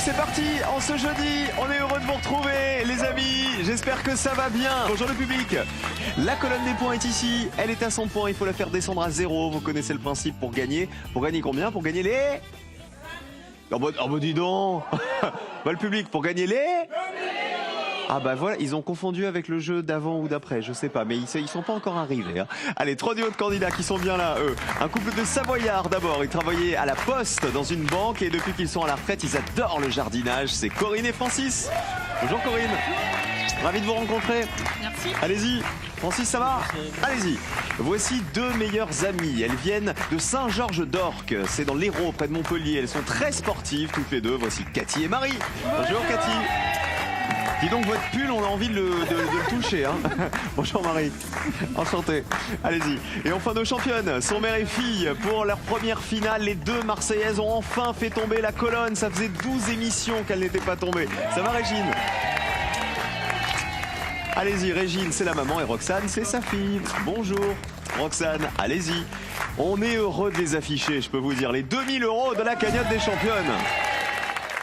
c'est parti, en ce jeudi, on est heureux de vous retrouver les amis, j'espère que ça va bien. Bonjour le public. La colonne des points est ici, elle est à 100 points, il faut la faire descendre à 0, vous connaissez le principe pour gagner. Pour gagner combien? Pour gagner les... Oh bah dis donc. Bah, le public, pour gagner les... Ah bah voilà, ils ont confondu avec le jeu d'avant ou d'après, je sais pas, mais ils sont pas encore arrivés. Hein. Allez, 3 duos de candidats qui sont bien là, eux. Un couple de Savoyards d'abord, ils travaillaient à la poste dans une banque et depuis qu'ils sont à la retraite, ils adorent le jardinage. C'est Corinne et Francis. Bonjour Corinne. Ravi de vous rencontrer. Merci. Allez-y. Francis, ça va? Allez-y. Voici deux meilleures amies. Elles viennent de Saint-Georges-d'Orc. C'est dans l'Hérault, près de Montpellier. Elles sont très sportives toutes les deux. Voici Cathy et Marie. Bonjour Cathy. Dis donc votre pull, on a envie de le toucher. Hein. Bonjour Marie, enchantée. Allez-y. Et enfin nos championnes, sont mère et fille. Pour leur première finale, les deux Marseillaises ont enfin fait tomber la colonne. Ça faisait 12 émissions qu'elle n'était pas tombée. Ça va Régine? Allez-y, Régine, c'est la maman et Roxane, c'est sa fille. Bonjour Roxane, allez-y. On est heureux de les afficher, je peux vous dire. Les 2000 € de la cagnotte des championnes.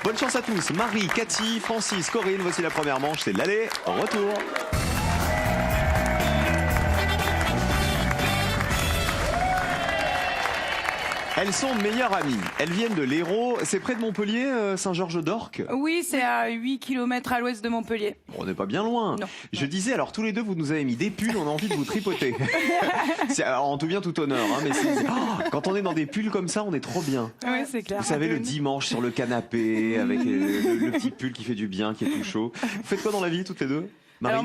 Bonne chance à tous. Marie, Cathy, Francis, Corinne, voici la première manche, c'est l'aller, retour. Elles sont meilleures amies. Elles viennent de l'Hérault. C'est près de Montpellier, Saint-Georges-d'Orc? Oui, c'est à 8 km à l'ouest de Montpellier. On n'est pas bien loin. Non. Je disais, alors tous les deux, vous nous avez mis des pulls, on a envie de vous tripoter. Alors, en tout bien, tout honneur. Hein, mais quand on est dans des pulls comme ça, on est trop bien. Oui, c'est clair. Vous savez, le dimanche sur le canapé, avec le petit pull qui fait du bien, qui est tout chaud. Vous faites quoi dans la vie, toutes les deux? Marie? Alors,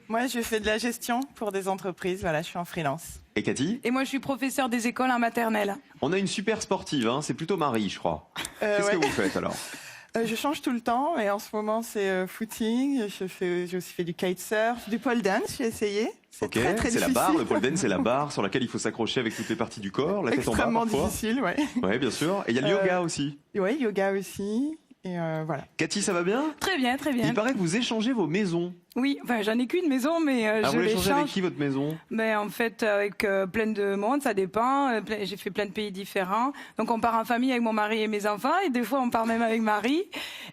moi, je fais de la gestion pour des entreprises. Voilà, je suis en freelance. Et Cathy? Et moi, je suis professeure des écoles en maternelle. On a une super sportive, hein, c'est plutôt Marie, je crois. Qu'est-ce que vous faites alors? Je change tout le temps et en ce moment, c'est footing. J'ai aussi fait du kitesurf, du pole dance, j'ai essayé. C'est Ok, très, très c'est la difficile. barre, le pole dance, c'est la barre sur laquelle il faut s'accrocher avec toutes les parties du corps, la tête en bas Extrêmement parfois. difficile, ouais. Ouais, bien sûr. Et il y a le yoga aussi. Oui, yoga aussi. Et voilà. Cathy, ça va bien? Très bien, très bien. Il paraît que vous échangez vos maisons. Oui, enfin, j'en ai qu'une maison, mais Ah, je vous l'échangez avec l'échange. qui votre maison? Mais en fait, avec plein de monde, ça dépend. J'ai fait plein de pays différents. Donc, on part en famille avec mon mari et mes enfants. Et des fois, on part même avec Marie.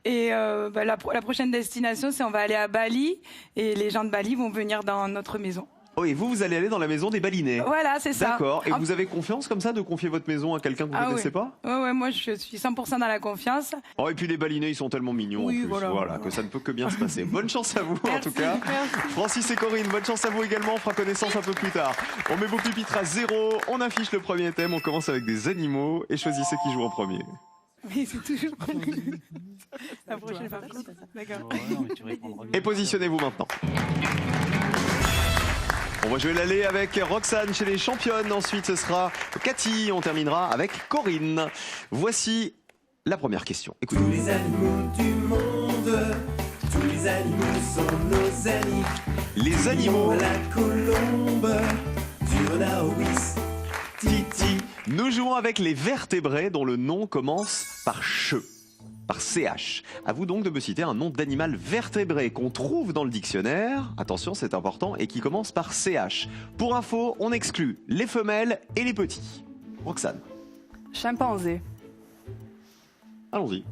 Et la prochaine destination, c'est on va aller à Bali. Et les gens de Bali vont venir dans notre maison. Oh, et vous allez aller dans la maison des Balinais. Voilà, c'est ça. D'accord. Et En- vous avez confiance comme ça de confier votre maison à quelqu'un que vous ne connaissez pas? Ouais, moi, je suis 100% dans la confiance. Oh, et puis les Balinais, ils sont tellement mignons Oui, en plus. voilà. Que ça ne peut que bien se passer. Bonne chance à vous en tout cas. Merci. Francis et Corinne, bonne chance à vous également. On fera connaissance un peu plus tard. On met vos pupitres à 0. On affiche le premier thème. On commence avec des animaux et choisissez qui joue en premier. Mais c'est toujours la prochaine fois. D'accord. Et positionnez-vous maintenant. On va jouer l'aller avec Roxane chez les championnes. Ensuite, ce sera Cathy. On terminera avec Corinne. Voici la première question. Écoutez. Tous les animaux du monde, tous les animaux sont nos amis. Les animaux. La colombe, du renard au whis. Titi. Nous jouons avec les vertébrés dont le nom commence par che, par CH. À vous donc de me citer un nom d'animal vertébré qu'on trouve dans le dictionnaire, attention c'est important, et qui commence par CH. Pour info, on exclut les femelles et les petits. Roxane, Chimpanzé. allons-y.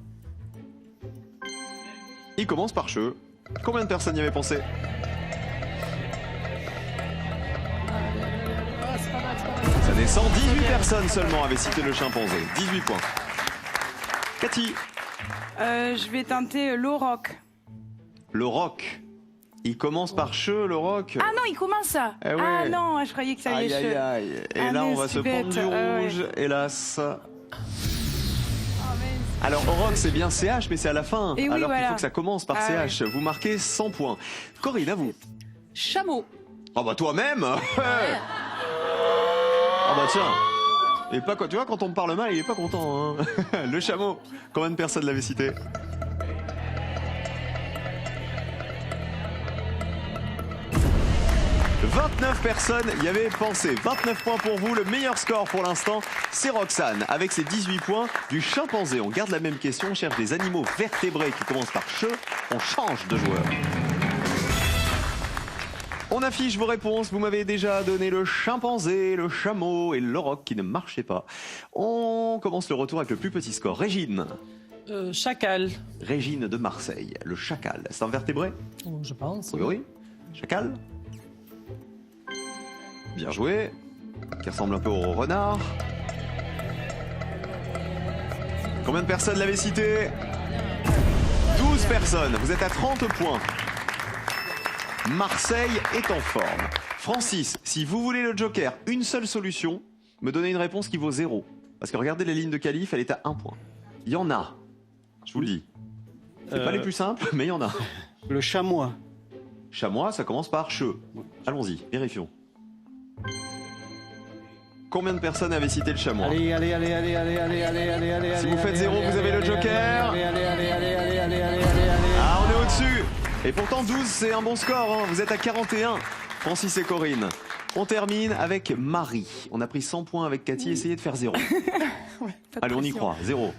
Il commence par che. Combien de personnes y avaient pensé? Ça descend, 18 personnes seulement avaient cité le chimpanzé. 18 points. Cathy. Je vais tenter l'auroch. Le roc. Il commence par che, le roc. Ah non, il commence ça. Eh ouais. Ah non, je croyais que ça y est. Aïe, aïe, aïe. Et Ah, là, on mais va c'est se prendre bête. du Ah, rouge, ouais. hélas. Oh, mince. Alors, roc, c'est bien CH, mais c'est à la fin. Et oui, Alors qu'il voilà. faut que ça commence par Ah, CH. Vous marquez 100 points. Corinne, à vous. Chameau. Oh bah toi-même. Ah bah tiens. Et pas quoi, tu vois, quand on me parle mal, il est pas content. Hein. Le chameau. Combien de personnes l'avaient cité? « 29 personnes y avaient pensé. 29 points pour vous. Le meilleur score pour l'instant, c'est Roxane. Avec ses 18 points du chimpanzé. On garde la même question. On cherche des animaux vertébrés qui commencent par che. On change de joueur. On affiche vos réponses. Vous m'avez déjà donné le chimpanzé, le chameau et l'auroch qui ne marchait pas. On commence le retour avec le plus petit score. Régine. Chacal. Régine de Marseille, le chacal. C'est un vertébré? Oh, je pense. Oui, oui. Chacal. Bien joué. Qui ressemble un peu au renard. Combien de personnes l'avaient cité? 12 personnes. Vous êtes à 30 points. Marseille est en forme. Francis, si vous voulez le joker, une seule solution, me donnez une réponse qui vaut 0. Parce que regardez la ligne de qualif, elle est à 1 point. Il y en a. Je vous le dis. C'est pas les plus simples, mais il y en a. Le chamois. Chamois, ça commence par che. Allons-y, vérifions. Combien de personnes avaient cité le chamois? Allez. Si vous faites 0, vous avez le joker. Allez. Ah, on est au-dessus. Et pourtant, 12, c'est un bon score. Hein. Vous êtes à 41, Francis et Corinne. On termine avec Marie. On a pris 100 points avec Cathy. Essayez de faire 0. Ouais, pas de Allez, on y pression. croit. 0.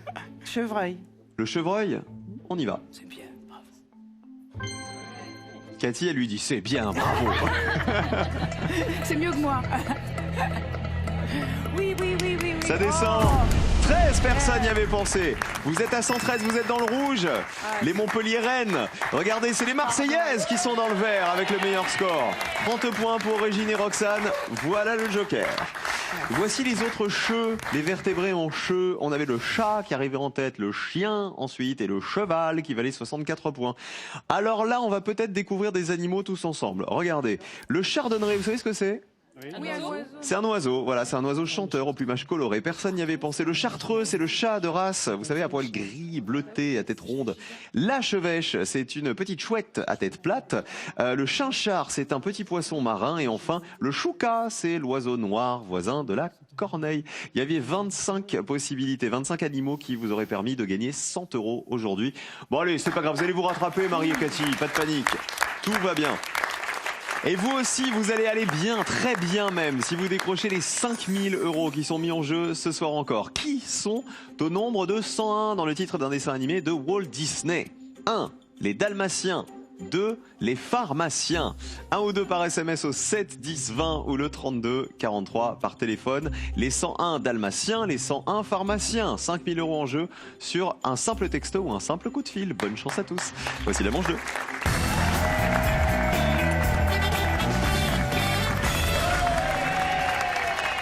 Chevreuil. Le chevreuil, on y va. C'est bien, bravo. Cathy, elle lui dit c'est bien, bravo. C'est mieux que moi. Oui. Ça descend. 13 personnes y avaient pensé. Vous êtes à 113, vous êtes dans le rouge. Les Montpelliéraines. Regardez, c'est les Marseillaises qui sont dans le vert avec le meilleur score. 30 points pour Régine et Roxane. Voilà le joker. Voici les autres cheux, les vertébrés en cheux. On avait le chat qui arrivait en tête, le chien ensuite et le cheval qui valait 64 points. Alors là, on va peut-être découvrir des animaux tous ensemble. Regardez, le chardonneret, vous savez ce que c'est ? Oui, un oiseau. C'est un oiseau, voilà, c'est un oiseau chanteur au plumage coloré. Personne n'y avait pensé. Le chartreux, c'est le chat de race, vous savez, à poil gris, bleuté, à tête ronde. La chevêche, c'est une petite chouette à tête plate. Le chinchard, c'est un petit poisson marin. Et enfin, le chouca, c'est l'oiseau noir, voisin de la corneille. Il y avait 25 possibilités, 25 animaux qui vous auraient permis de gagner 100 € aujourd'hui. Bon allez, c'est pas grave, vous allez vous rattraper, Marie et Cathy, pas de panique. Tout va bien. Et vous aussi, vous allez aller bien, très bien même, si vous décrochez les 5000 € qui sont mis en jeu ce soir encore. Qui sont au nombre de 101 dans le titre d'un dessin animé de Walt Disney? 1. Les Dalmatiens. 2. Les Pharmaciens. 1 ou 2 par SMS au 7 10 20 ou le 32 43 par téléphone. Les 101 Dalmatiens, les 101 Pharmaciens. 5000 € en jeu sur un simple texto ou un simple coup de fil. Bonne chance à tous. Voici la manche 2.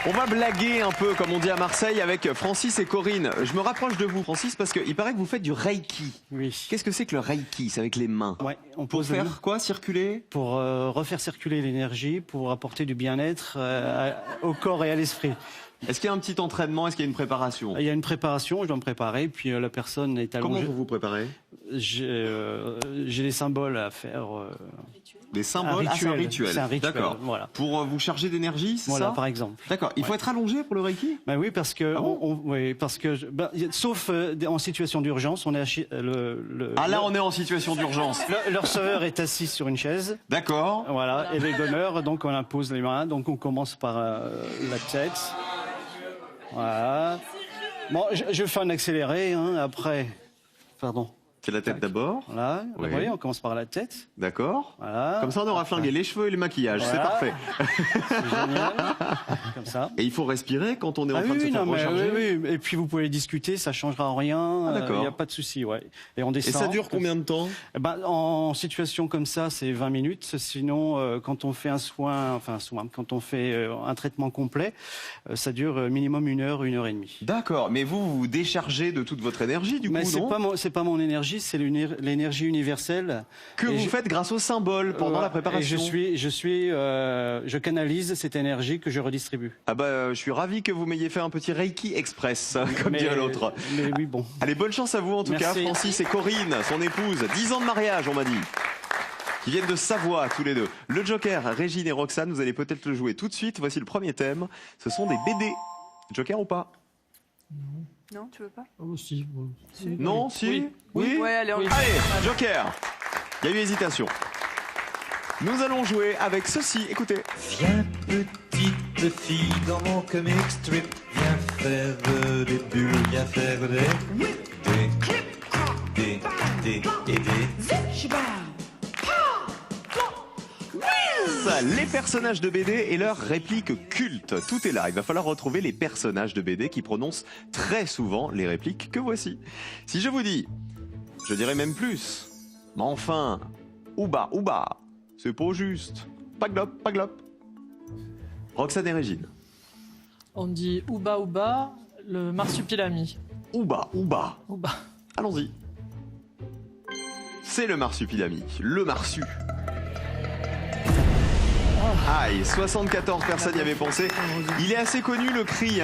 On va blaguer un peu, comme on dit à Marseille, avec Francis et Corinne. Je me rapproche de vous, Francis, parce qu'il paraît que vous faites du Reiki. Oui. Qu'est-ce que c'est que le Reiki? C'est avec les mains. Ouais, on Pour pose faire quoi? Circuler? pour refaire circuler l'énergie, pour apporter du bien-être au corps et à l'esprit. Est-ce qu'il y a un petit entraînement? Est-ce qu'il y a une préparation? Il y a une préparation, je dois me préparer, puis la personne est Comment allongée. vous vous préparez? J'ai des symboles à faire. Des symboles? Ah, c'est un rituel. C'est un rituel, D'accord. voilà. Pour vous charger d'énergie, c'est Voilà, ça? par exemple. D'accord. Il faut être allongé pour le Reiki? Ben oui, parce que, Ah bon oui, parce que, sauf en situation d'urgence, on est Ah là, on est en situation d'urgence. le receveur est assis sur une chaise. D'accord. Voilà, et les donneurs, donc on impose les mains, donc on commence par la tête. Voilà. Bon, je fais un accéléré, hein, après. Pardon. C'est la tête d'abord. Voilà, Oui. vous voyez, on commence par la tête. D'accord. Voilà. Comme ça, on aura flingué les cheveux et le maquillage. C'est Voilà. parfait. C'est génial. Comme ça. Et il faut respirer quand on est en train de se oui, faire non, mais recharger. oui. Et puis vous pouvez discuter, ça changera en rien. Ah, d'accord. Il n'y a pas de souci, ouais. Et on Et descend. ça dure combien de temps? Eh ben, en situation comme ça, c'est 20 minutes. Sinon, quand on fait quand on fait un traitement complet, ça dure minimum 1 heure, 1 heure et demie. D'accord, mais vous vous déchargez de toute votre énergie du Mais coup, non? c'est pas mon énergie, c'est l'énergie universelle. Que Et vous faites grâce au symbole pendant la préparation. Et je canalise cette énergie que je redistribue. Ah bah, je suis ravi que vous m'ayez fait un petit Reiki Express, comme Mais- dirait l'autre. Mais oui, bon. Allez, bonne chance à vous en tout Merci. cas, Francis et Corinne, son épouse. 10 ans de mariage, on m'a dit. Qui viennent de Savoie, tous les deux. Le Joker, Régine et Roxane, vous allez peut-être le jouer tout de suite. Voici le premier thème. Ce sont des BD. Joker ou pas? Non, tu veux pas? Oh, si. Non, si? Oui. Ouais, allez, on Allez, Joker. Il y a eu hésitation. Nous allons jouer avec ceci. Écoutez. Viens petite fille dans mon comic strip. Viens faire des bulles, viens faire des. Ça. les personnages de BD et leurs répliques cultes. Tout est là, il va falloir retrouver les personnages de BD qui prononcent très souvent les répliques que voici. Si je vous dis, je dirais même plus, mais enfin, ouba, c'est pas juste, pas glop. Roxane et Régine. On dit ouba ouba, le marsupilami. Ouba. Ouba. Allons-y. C'est le marsupilami, le marsu. Aïe, 74 personnes y avaient pensé. Il est assez connu le cri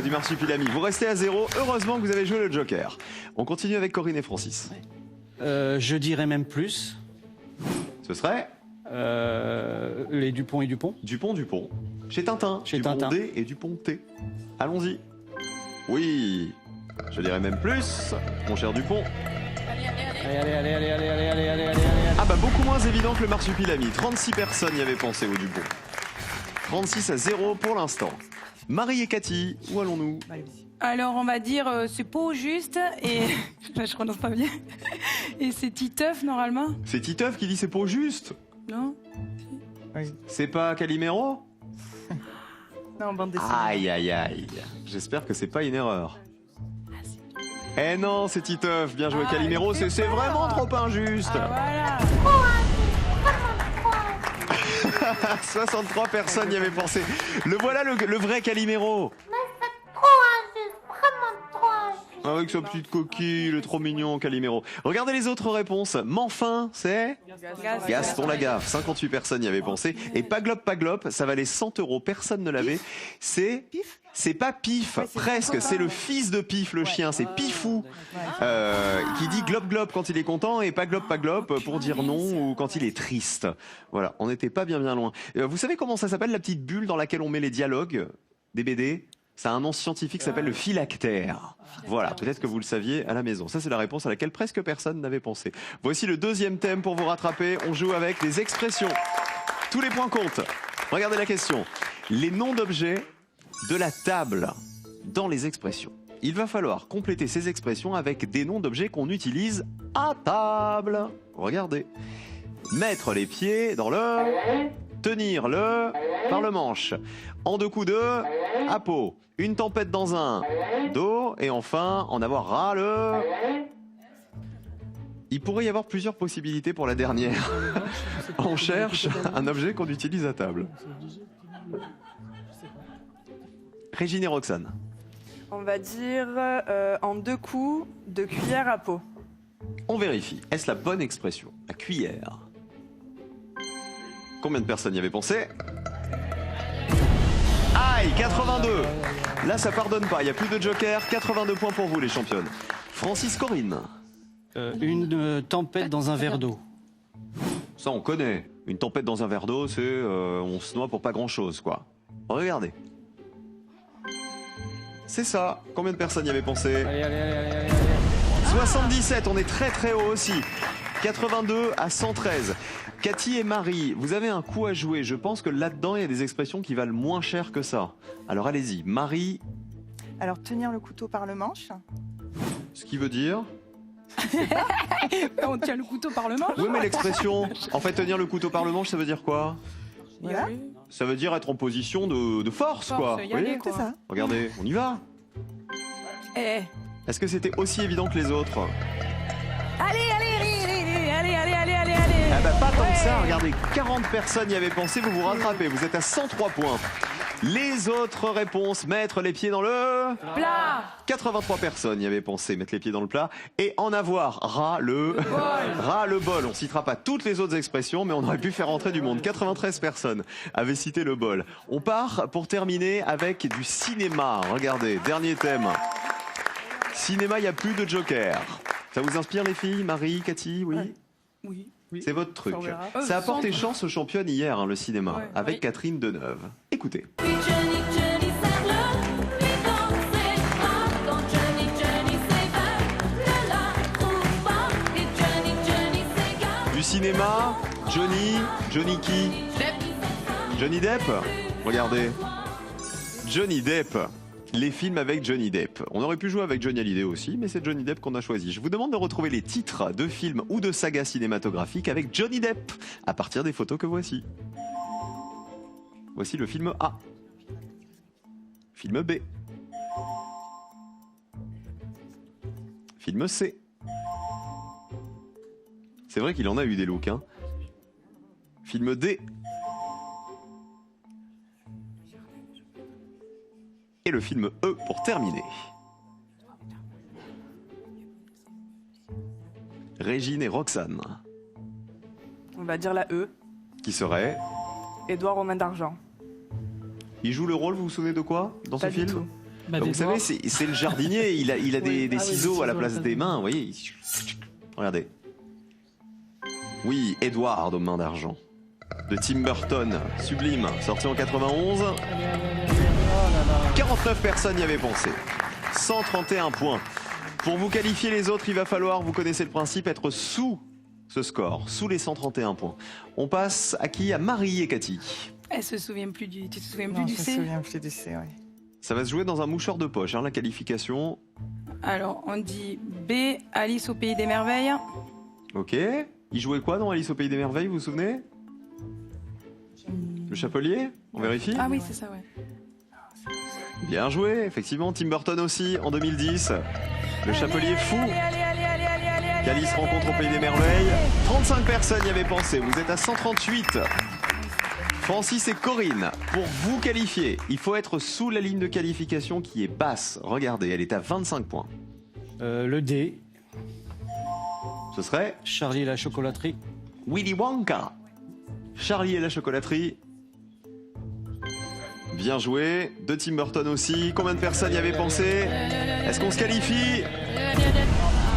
du marsupilami. Vous restez à 0, heureusement que vous avez joué le Joker. On continue avec Corinne et Francis. Je dirais même plus. Ce serait Les Dupont et Dupont. Dupont. Chez Tintin. Chez Dupont Tintin. D et Dupont T. Allons-y. Oui, je dirais même plus, mon cher Dupont. Allez. Ah bah beaucoup moins évident que le marsupilami. 36 personnes y avaient pensé au Dupont. 36 à 0 pour l'instant. Marie et Cathy, où allons-nous? Alors on va dire c'est pas au juste et je prononce pas bien. Et c'est Titeuf normalement. C'est Titeuf qui dit c'est pas juste. Non. C'est pas Calimero? Non, bande dessinée. Aïe. J'espère que c'est pas une erreur. Eh non, c'est Titeuf. Bien joué, Calimero. il fait C'est peur. vraiment trop injuste. Voilà. 63 personnes y avaient pensé. Le voilà le vrai Calimero. Avec sa petite coquille, le trop mignon Calimero. Regardez les autres réponses. M'enfin, c'est Gaston Lagaffe. 58 personnes y avaient pensé. Et Paglop, ça valait 100 €. Personne ne l'avait. C'est pas Pif, presque. C'est le fils de Pif, le chien. C'est Pifou qui dit glop quand il est content et Paglop pour dire non ou quand il est triste. Voilà, on n'était pas bien loin. Vous savez comment ça s'appelle la petite bulle dans laquelle on met les dialogues des BD? Ça a un nom scientifique qui s'appelle le phylactère. Voilà, peut-être que vous le saviez à la maison. Ça, c'est la réponse à laquelle presque personne n'avait pensé. Voici le deuxième thème pour vous rattraper. On joue avec les expressions. Tous les points comptent. Regardez la question. Les noms d'objets de la table dans les expressions. Il va falloir compléter ces expressions avec des noms d'objets qu'on utilise à table. Regardez. Mettre les pieds dans le... Tenir le... par le manche. En deux coups de... à peau. Une tempête dans un... dos. Et enfin, en avoir ras le... Il pourrait y avoir plusieurs possibilités pour la dernière. On cherche un objet qu'on utilise à table. Régine et Roxane. On va dire en deux coups de cuillère à peau. On vérifie. Est-ce la bonne expression? La cuillère. Combien de personnes y avaient pensé? Aïe, 82. Là, ça pardonne pas. Il n'y a plus de joker. 82 points pour vous, les championnes. Francis, Corinne. Une tempête dans un verre d'eau. Ça, on connaît. Une tempête dans un verre d'eau, c'est on se noie pour pas grand-chose, quoi. Regardez. C'est ça. Combien de personnes y avaient pensé? Allez. 77, on est très haut aussi. 82 à 113. Cathy et Marie, vous avez un coup à jouer. Je pense que là-dedans, il y a des expressions qui valent moins cher que ça. Alors allez-y. Marie, Alors, tenir le couteau par le manche. ce qui veut dire... On tient le couteau par le manche. Oui, mais l'expression, en fait, tenir le couteau par le manche, ça veut dire quoi? Voilà. Ça veut dire être en position de force, quoi. y Vous aller, voyez quoi. C'est ça. Regardez, on y va. Eh. Est-ce que c'était aussi évident que les autres? Allez. Ah bah pas tant que ça, regardez, 40 personnes y avaient pensé, vous vous rattrapez, vous êtes à 103 points. Les autres réponses, mettre les pieds dans le... Plat. 83 personnes y avaient pensé, mettre les pieds dans le plat. Et en avoir, ras le bol. On citera pas toutes les autres expressions, mais on aurait pu faire entrer du monde. 93 personnes avaient cité le bol. On part pour terminer avec du cinéma. Regardez, dernier thème. Cinéma, il n'y a plus de joker. Ça vous inspire les filles, Marie, Cathy, oui? Oui. C'est votre truc. On verra. Ça a porté chance aux championnes hier, le cinéma, Ouais. avec Oui. Catherine Deneuve. Écoutez. Du cinéma, Johnny qui? Johnny Depp. Regardez. Johnny Depp. Les films avec Johnny Depp. On aurait pu jouer avec Johnny Hallyday aussi, mais c'est Johnny Depp qu'on a choisi. Je vous demande de retrouver les titres de films ou de sagas cinématographiques avec Johnny Depp à partir des photos que voici. Voici le film A. Film B. Film C. C'est vrai qu'il en a eu des looks, hein. Film D. Et le film E pour terminer. Régine et Roxane. On va dire la E. Qui serait? Édouard aux mains d'argent. Il joue le rôle, vous vous souvenez de quoi dans ce Pas du film? tout. Bah, Vous d'Edouard. savez, c'est le jardinier, il a des Ah oui, ciseaux des à la ciseaux place des mains, vous voyez. Regardez. Oui, Edward aux mains d'argent. De Tim Burton, sublime, sorti en 91. 49 personnes y avaient pensé. 131 points. Pour vous qualifier les autres, il va falloir, vous connaissez le principe, être sous ce score, sous les 131 points. On passe à qui? À Marie et Cathy. Elle se souvient plus du. Tu te souviens plus Non, du je me C? souviens plus du C, oui. Ça va se jouer dans un mouchoir de poche, hein, la qualification. Alors, on dit B, Alice au pays des merveilles. Ok. Il jouait quoi dans Alice au pays des merveilles, vous vous souvenez? Le chapelier? On vérifie? Ah oui, c'est ça, ouais. Bien joué, effectivement. Tim Burton aussi, en 2010. Le chapelier fou qu'Alice rencontre au pays des merveilles. 35 personnes y avaient pensé, vous êtes à 138. Francis et Corinne, pour vous qualifier, il faut être sous la ligne de qualification qui est basse. Regardez, elle est à 25 points. Le D, Ce serait Charlie et la chocolaterie. Willy Wonka. Charlie et la chocolaterie. Bien joué. De Tim Burton aussi. Combien de personnes y avaient pensé? Est-ce qu'on se qualifie?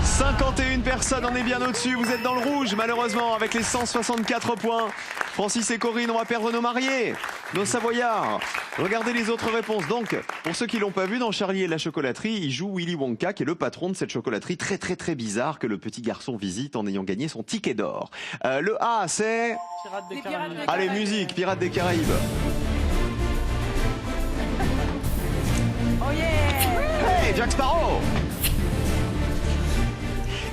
51 personnes, on est bien au-dessus. Vous êtes dans le rouge, malheureusement, avec les 164 points. Francis et Corinne, on va perdre nos mariés, nos savoyards. Regardez les autres réponses. Donc, pour ceux qui l'ont pas vu, dans Charlie et la chocolaterie, il joue Willy Wonka, qui est le patron de cette chocolaterie très très très bizarre que le petit garçon visite en ayant gagné son ticket d'or. Le A, c'est... Pirates des Les Caraïbes. Pirates des Allez, Caraïbes. musique, Pirates des Caraïbes. Oh yeah! Hey, Jack Sparrow!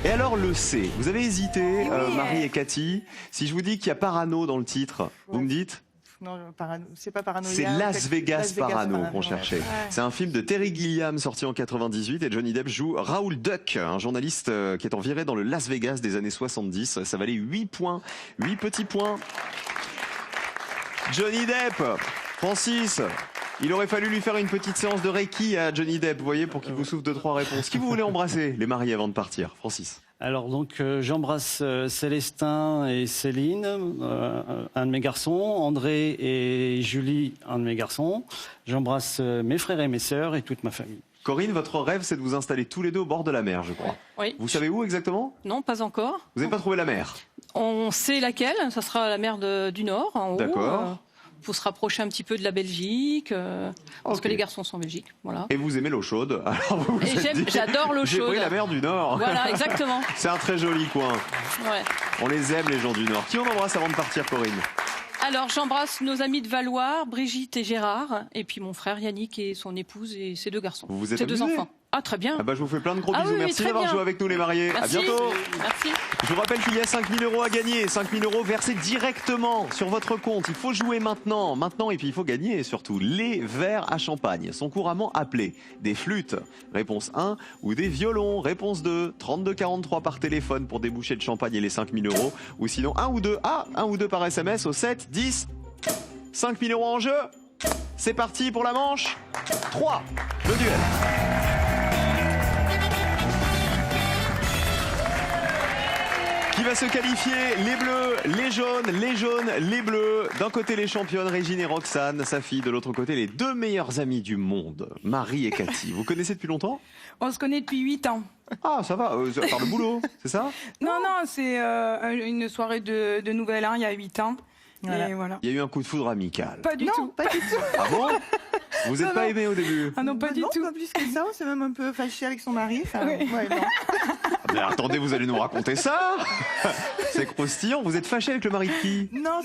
Et alors le C, vous avez hésité, Oui. Marie et Cathy. Si je vous dis qu'il y a Parano dans le titre, vous me dites? Non, c'est pas Paranoïa. C'est Las Vegas Parano qu'on ouais. cherchait. Ouais. C'est un film de Terry Gilliam sorti en 98 et Johnny Depp joue Raoul Duck, un journaliste qui est enviré dans le Las Vegas des années 70. Ça valait 8 points, 8 petits points. Johnny Depp, Francis, il aurait fallu lui faire une petite séance de Reiki à Johnny Depp, vous voyez, pour qu'il vous souffle 2-3 réponses. Qui vous voulez embrasser, les mariés, avant de partir? Francis. Alors donc j'embrasse Célestin et Céline, un de mes garçons, André et Julie, un de mes garçons. J'embrasse mes frères et mes sœurs et toute ma famille. Corinne, votre rêve, c'est de vous installer tous les deux au bord de la mer, je crois. Oui. Vous savez où exactement? Non, pas encore. Vous n'avez pas trouvé la mer? On sait laquelle. Ça sera la mer du Nord, en haut. D'accord. Faut se rapprocher un petit peu de la Belgique, parce Ok. que les garçons sont en Belgique. Voilà. Et vous aimez l'eau chaude. Alors vous vous Et êtes dit, j'adore l'eau J'ai chaude. pris la mer du Nord. Voilà, exactement. C'est un très joli coin. Ouais. On les aime, les gens du Nord. Qui on embrasse avant de partir, Corinne? Alors, j'embrasse nos amis de Valois, Brigitte et Gérard, et puis mon frère Yannick et son épouse et ses deux garçons. Vous vous êtes ses deux amusés? enfants. Ah, très bien. Ah bah, je vous fais plein de gros Ah bisous. oui, Merci très d'avoir bien. joué avec nous, les mariés. Merci. À bientôt. Merci. Je vous rappelle qu'il y a 5 000 € à gagner. 5 000 € versés directement sur votre compte. Il faut jouer maintenant. Maintenant, et puis il faut gagner surtout. Les verres à champagne sont couramment appelés des flûtes. Réponse 1. Ou des violons. Réponse 2. 32-43 par téléphone pour déboucher le champagne et les 5 000 €. Ou sinon 1 ou 2. Ah, 1 ou 2 par SMS au 7, 10. 5 000 € en jeu. C'est parti pour la manche 3. Le duel. Qui va se qualifier? Les bleus, les jaunes, les jaunes, les bleus. D'un côté les championnes Régine et Roxane, sa fille. De l'autre côté les deux meilleures amies du monde, Marie et Cathy. Vous connaissez depuis longtemps? On se connaît depuis 8 ans. Ah, ça va, par le boulot, c'est ça? Non, c'est une soirée de Nouvel An il y a 8 ans. Voilà. Et voilà. Il y a eu un coup de foudre amical. Pas du Non, tout. pas du tout. Ah bon? Vous n'êtes Non, pas non. aimé au début? Ah non, pas du non, tout. pas plus que ça. On s'est même un peu fâché avec son mari. Enfin, Oui. ouais, non. Mais attendez, vous allez nous raconter ça? C'est croustillant. Vous êtes fâché avec le mari de qui? Non,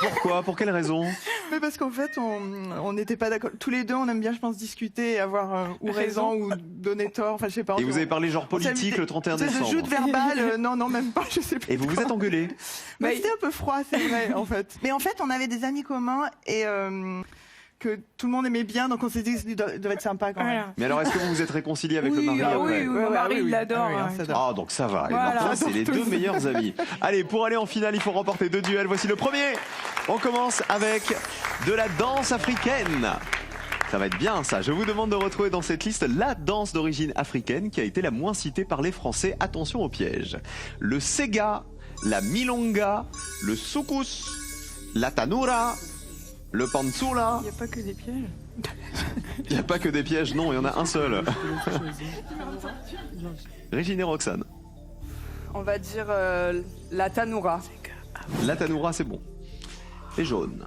Pourquoi? Pour quelle raison? mais parce qu'en fait, on n'était pas d'accord. Tous les deux, on aime bien, je pense, discuter et avoir ou raison ou donner tort. Enfin, je sais pas. Et vous avez parlé genre politique le 31 décembre. De joute verbale, non, même pas, je sais pas. Et vous vous êtes engueulés? Mais c'était un peu froid, c'est vrai, en fait. Mais en fait, on avait des amis communs et que tout le monde aimait bien, donc on s'est dit que ça devait être sympa quand même. Voilà. Mais alors, est-ce que vous vous êtes réconcilié avec le mari ah après? oui, mon mari, il l'adore. Ah oui, on s'adore. Ah, donc ça va. Et Voilà. maintenant, c'est les deux meilleurs amis. Allez, pour aller en finale, il faut remporter 2 duels. Voici le premier. On commence avec de la danse africaine. Ça va être bien, ça. Je vous demande de retrouver dans cette liste la danse d'origine africaine qui a été la moins citée par les Français. Attention au piège. Le sega, la milonga, le soukous, la tanura, le pantsula. Il n'y a pas que des pièges. Il n'y a pas que des pièges, non, il y en a un seul. Régine et Roxane. On va dire la Tanoura. La tanura, c'est bon. Les jaunes.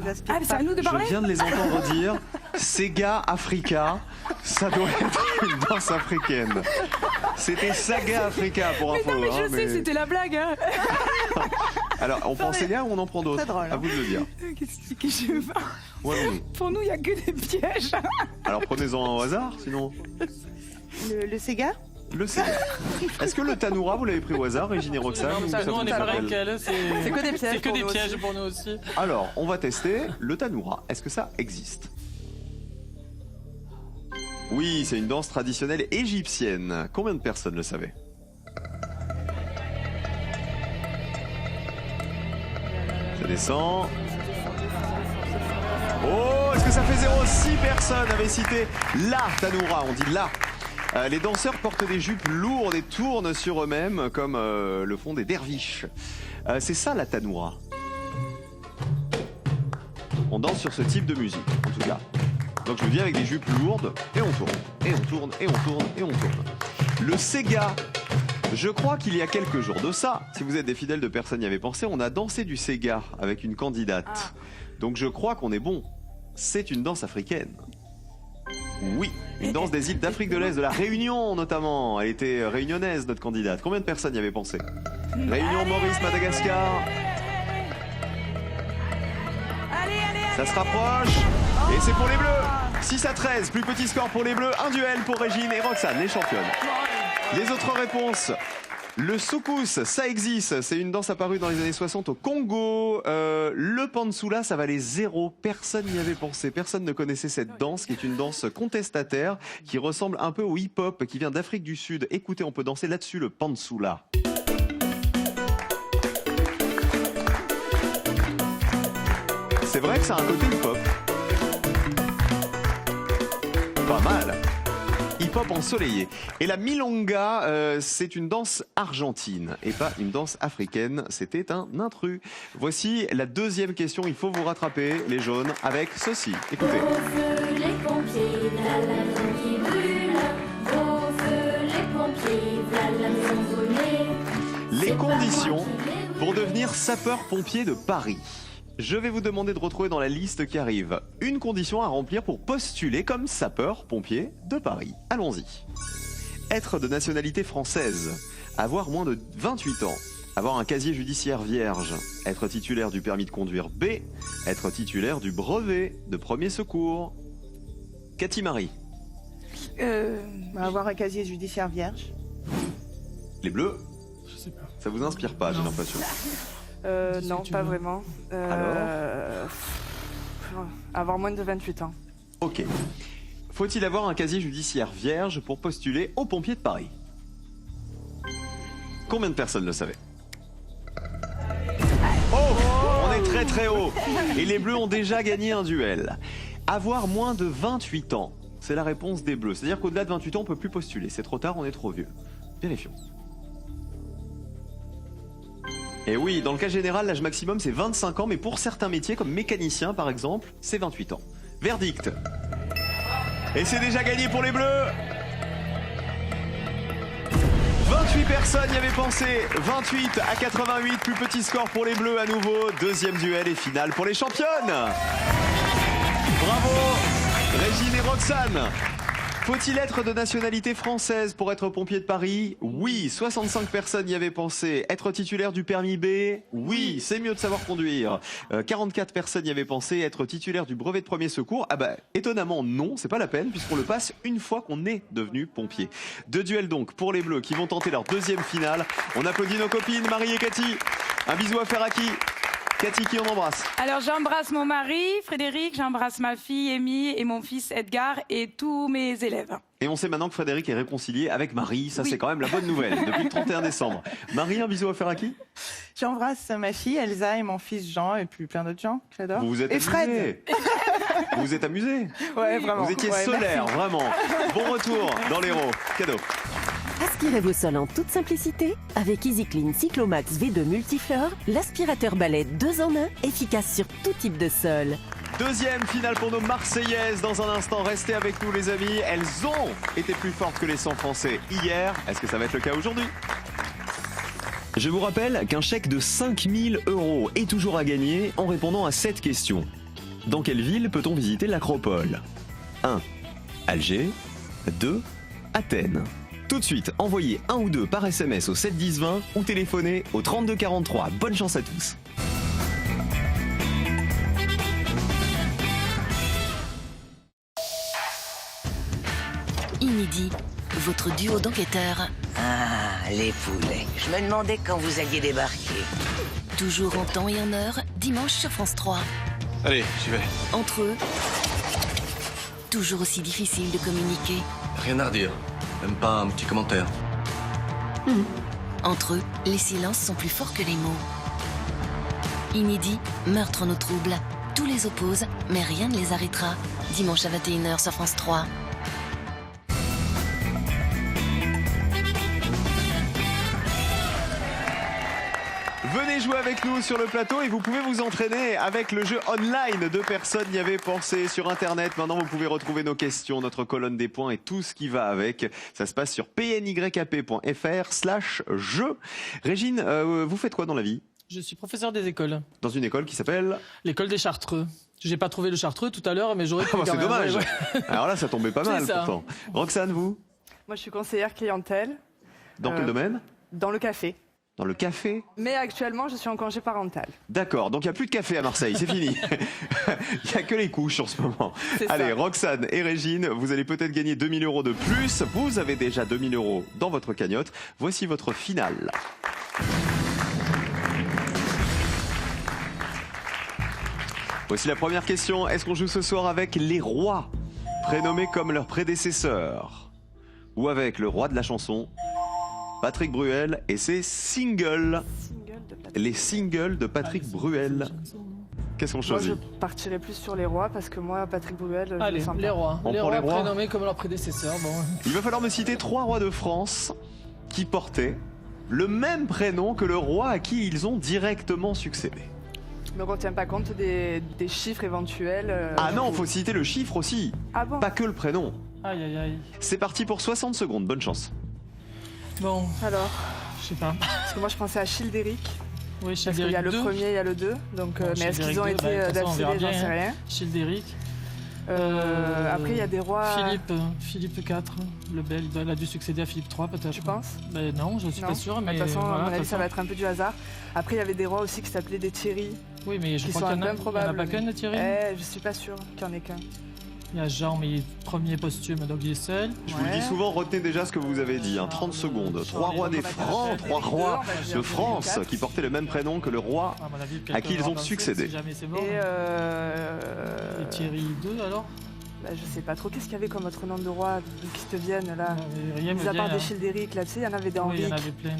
Ah, c'est à nous de parler? Je viens de les entendre dire Sega Africa, ça doit être une danse africaine. C'était Saga Africa pour Mais info. non, mais je hein, sais, c'était la blague. Hein. Alors, on prend Sega ou on en prend d'autres? Très drôle, hein. À vous de le dire. Qu'est-ce que je fais? Ouais, oui. Pour nous, il n'y a que des pièges. Alors prenez-en un au hasard, sinon. Le Sega? Le Sega. Est-ce que le Tanura, vous l'avez pris au hasard, Régine et Roxane? ou ça Nous, vous on est pareil interpelle qu'elle. C'est que des pièges. C'est que pour des nous pièges aussi. pour nous aussi. Alors, on va tester le Tanura. Est-ce que ça existe? Oui, c'est une danse traditionnelle égyptienne. Combien de personnes le savaient? Ça descend. Oh, est-ce que ça fait 0? 6 personnes avaient cité la Tanura, on dit la. Les danseurs portent des jupes lourdes et tournent sur eux-mêmes comme le font des derviches. C'est ça la Tanura. On danse sur ce type de musique, en tout cas. Donc je vous dis avec des jupes lourdes, et on tourne, et on tourne, et on tourne, et on tourne. Le Sega, je crois qu'il y a quelques jours de ça, si vous êtes des fidèles de personnes y avaient pensé, on a dansé du Sega avec une candidate. Donc je crois qu'on est bon. C'est une danse africaine. Oui, une danse des îles d'Afrique de l'Est, de la Réunion notamment. Elle était réunionnaise, notre candidate. Combien de personnes y avaient pensé? Réunion, Maurice, Madagascar. Ça se rapproche. Et c'est pour les Bleus. 6-13, plus petit score pour les Bleus. Un duel pour Régine et Roxane, les championnes. Les autres réponses. Le soukous, ça existe. C'est une danse apparue dans les années 60 au Congo. Le pantsula, ça valait 0. Personne n'y avait pensé. Personne ne connaissait cette danse, qui est une danse contestataire, qui ressemble un peu au hip-hop, qui vient d'Afrique du Sud. Écoutez, on peut danser là-dessus, le pantsula. C'est vrai que ça a un côté hip-hop. Pas mal. Hip-hop ensoleillé. Et la milonga, c'est une danse argentine et pas une danse africaine. C'était un intrus. Voici la deuxième question. Il faut vous rattraper, les jaunes, avec ceci. Écoutez. Vos feux, les pompiers, voilà la maison qui brûle. Vos feux, les pompiers, voilà la maison brûlée. Les conditions pour devenir sapeur-pompier de Paris. Je vais vous demander de retrouver dans la liste qui arrive une condition à remplir pour postuler comme sapeur-pompier de Paris. Allons-y. Être de nationalité française, avoir moins de 28 ans, avoir un casier judiciaire vierge, être titulaire du permis de conduire B, être titulaire du brevet de premier secours. Cathy Marie. Avoir un casier judiciaire vierge. Les Bleus, Je sais pas. ça vous inspire pas, j'ai l'impression. Non, pas vraiment. Avoir moins de 28 ans. Ok. Faut-il avoir un casier judiciaire vierge pour postuler aux pompiers de Paris? Combien de personnes le savaient? Oh, on est très très haut. Et les Bleus ont déjà gagné un duel. Avoir moins de 28 ans, c'est la réponse des Bleus. C'est-à-dire qu'au-delà de 28 ans, on peut plus postuler. C'est trop tard, on est trop vieux. Vérifions. Et oui, dans le cas général, l'âge maximum c'est 25 ans, mais pour certains métiers, comme mécanicien par exemple, c'est 28 ans. Verdict. Et c'est déjà gagné pour les Bleus. 28 personnes y avaient pensé, 28 à 88, plus petit score pour les Bleus à nouveau. Deuxième duel et finale pour les championnes. Bravo, Régine et Roxane. Faut-il être de nationalité française pour être pompier de Paris? Oui, 65 personnes y avaient pensé. Être titulaire du permis B? Oui, c'est mieux de savoir conduire. 44 personnes y avaient pensé. Être titulaire du brevet de premier secours? Ah bah, étonnamment non, c'est pas la peine puisqu'on le passe une fois qu'on est devenu pompier. 2 duels donc pour les Bleus qui vont tenter leur deuxième finale. On applaudit nos copines Marie et Cathy. Un bisou à faire à qui? Cathy, qui on embrasse? Alors j'embrasse mon mari, Frédéric, j'embrasse ma fille, Amy, et mon fils, Edgar, et tous mes élèves. Et on sait maintenant que Frédéric est réconcilié avec Marie. Ça, c'est quand même la bonne nouvelle depuis le 31 décembre. Marie, un bisou à faire à qui? J'embrasse ma fille Elsa et mon fils Jean et puis plein d'autres gens que j'adore. Vous vous êtes et amusé. Fred. Vous vous êtes amusé? Ouais, vraiment. Vous étiez Ouais, solaire, merci. vraiment. Bon retour dans l'Hérault. Cadeau. Aspirez vos sols en toute simplicité avec EasyClean Cyclomax V2 Multiflore, l'aspirateur balai 2 en 1, efficace sur tout type de sol. Deuxième finale pour nos Marseillaises. Dans un instant, restez avec nous les amis. Elles ont été plus fortes que les 100 Français hier. Est-ce que ça va être le cas aujourd'hui? Je vous rappelle qu'un chèque de 5 000 € est toujours à gagner en répondant à cette question. Dans quelle ville peut-on visiter l'Acropole? 1. Alger. 2. Athènes. Tout de suite, envoyez 1 ou 2 par SMS au 7 10 20 ou téléphonez au 32 43. Bonne chance à tous. Inédit, votre duo d'enquêteurs. Ah, les poulets. Je me demandais quand vous alliez débarquer. Toujours en temps et en heure, dimanche sur France 3. Allez, j'y vais. Entre eux, toujours aussi difficile de communiquer. Rien à redire. Même pas un petit commentaire. Entre eux, les silences sont plus forts que les mots. Inédit, meurtre en eau trouble. Tous les opposent, mais rien ne les arrêtera. Dimanche à 21h sur France 3. Venez jouer avec nous sur le plateau et vous pouvez vous entraîner avec le jeu online. 2 personnes y avaient pensé sur Internet. Maintenant, vous pouvez retrouver nos questions, notre colonne des points et tout ce qui va avec. Ça se passe sur pnyap.fr/jeu. Régine, vous faites quoi dans la vie? Je suis professeur des écoles. Dans une école qui s'appelle? L'école des Chartreux. J'ai pas trouvé le Chartreux tout à l'heure, mais j'aurais pu. C'est dommage. Ouais. Alors là, ça tombait pas mal pourtant. Roxane, vous? Moi, je suis conseillère clientèle. Dans quel domaine? Dans le café. Dans le café? Mais actuellement, je suis en congé parental. D'accord, donc il n'y a plus de café à Marseille, c'est fini. Il n'y a que les couches en ce moment. Allez, Roxane et Régine, vous allez peut-être gagner 2 000 € de plus. Vous avez déjà 2 000 € dans votre cagnotte. Voici votre finale. Voici la première question. Est-ce qu'on joue ce soir avec les rois, prénommés comme leurs prédécesseurs? Ou avec le roi de la chanson, Patrick Bruel et ses singles? Les singles de Patrick Bruel. Qu'est-ce qu'on choisit? Moi, je partirais plus sur les rois parce que moi, Patrick Bruel, allez, je le sens les rois. On Les prend rois les rois prénommés comme leurs prédécesseurs. Bon. Il va falloir me citer 3 rois de France qui portaient le même prénom que le roi à qui ils ont directement succédé. Donc on ne tient pas compte des chiffres éventuels. Ah non, faut citer le chiffre aussi. Ah bon? Pas que le prénom. Aïe, aïe, aïe. C'est parti pour 60 secondes, bonne chance. Bon. Alors? Je sais pas. Parce que moi je pensais à Childéric. Oui, Parce qu'il y a le premier, il y a le 2. Donc, mais est-ce qu'ils ont été d'affilée? J'en sais rien. Childéric. Après, il y a des rois. Philippe IV, le bel, il a dû succéder à Philippe III peut-être. Tu penses? Ben non, je suis pas sûr. Mais de toute façon, voilà, à mon avis, ça va être un peu du hasard. Après, il y avait des rois aussi qui s'appelaient des Thierry. Oui, mais je crois qu'il y en a pas qu'un de Thierry. Je suis pas sûre qu'il y en ait qu'un. Il y a Jean, mais il est premier posthume, donc il est seul. Je vous le dis souvent, retenez déjà ce que vous avez dit. 30 secondes. 3 rois des Francs, 3 rois de France qui portaient le même prénom que le roi à qui ils ont succédé. Et Thierry II alors? Je sais pas trop. Qu'est-ce qu'il y avait comme autre nom de roi qui te viennent là? Mis à part des Childéric, là, tu sais, il y en avait des Henri. Oui, il y en avait plein.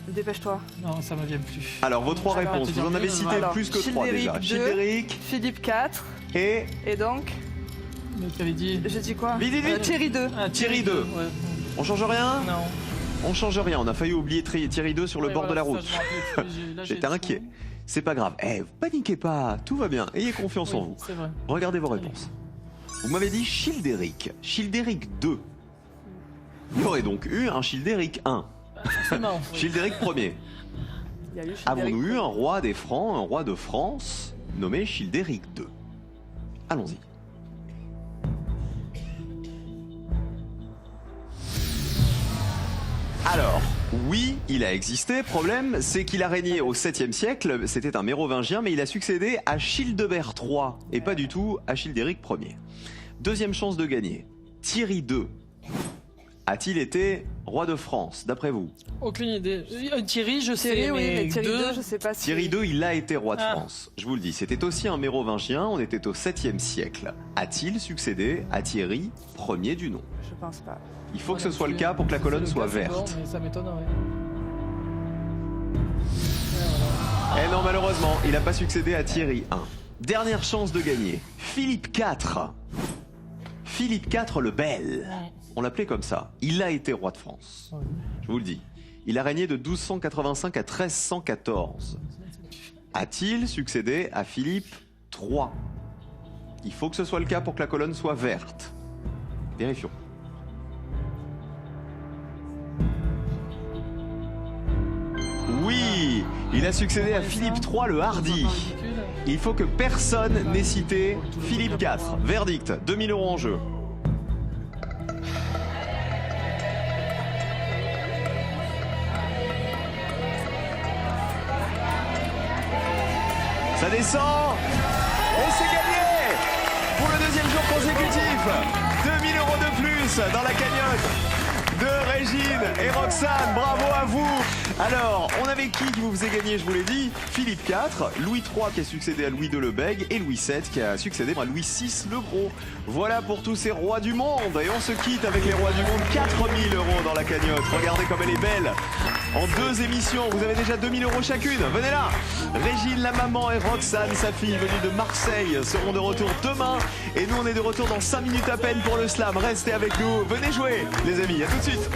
Dépêche-toi. Non, ça me vient plus. Alors, vos 3 réponses, vous en avez cité plus que 3 déjà. Childéric, Philippe IV. Et donc? Mais tu avais dit. J'ai dit quoi? Vite. Thierry II. Thierry II. Ouais. On change rien? Non. On change rien. On a failli oublier Thierry II sur le bord de la route. J'étais inquiet. C'est pas grave. Paniquez pas. Tout va bien. Ayez confiance en vous. C'est vrai. Regardez vos réponses. Vous m'avez dit Childéric. Childéric II. Il y aurait donc eu un Childéric I. Childéric Ier. Avons-nous eu un roi des Francs, un roi de France, nommé Childéric II? Allons-y. Alors, oui, il a existé. Problème, c'est qu'il a régné au 7e siècle. C'était un mérovingien, mais il a succédé à Childebert III et pas du tout à Childéric Ier. Deuxième chance de gagner. Thierry II a-t-il été roi de France, d'après vous? Aucune idée. Thierry, je sais, Thierry, oui, mais mais Thierry II, je sais pas si... Thierry II, il a été roi de France. Je vous le dis, c'était aussi un mérovingien, on était au 7e siècle. A-t-il succédé à Thierry Ier du nom? Je pense pas. Il faut que ce soit le cas pour que la colonne soit verte. Mais ça m'étonnerait. Eh non, malheureusement, il n'a pas succédé à Thierry I. Dernière chance de gagner. Philippe IV. Philippe IV le Bel. On l'appelait comme ça. Il a été roi de France. Je vous le dis. Il a régné de 1285 à 1314. A-t-il succédé à Philippe III? Il faut que ce soit le cas pour que la colonne soit verte. Vérifions. Oui, il a succédé à Philippe III le Hardi. Il faut que personne n'ait cité Philippe IV. Verdict, 2000 € en jeu. Ça descend et c'est gagné pour le deuxième jour consécutif. 2000 € de plus dans la cagnotte de Régine et Roxane. Bravo à vous. Alors, on avait qui vous faisait gagner, je vous l'ai dit? Philippe IV, Louis III qui a succédé à Louis II le Bègue et Louis VII qui a succédé à Louis VI le Gros. Voilà pour tous ces rois du monde. Et on se quitte avec les rois du monde. 4000 € dans la cagnotte. Regardez comme elle est belle. En 2 émissions, vous avez déjà 2000 € chacune. Venez là. Régine, la maman, et Roxane, sa fille, venue de Marseille, seront de retour demain. Et nous, on est de retour dans 5 minutes à peine pour le slam. Restez avec nous. Venez jouer, les amis. À tout de suite.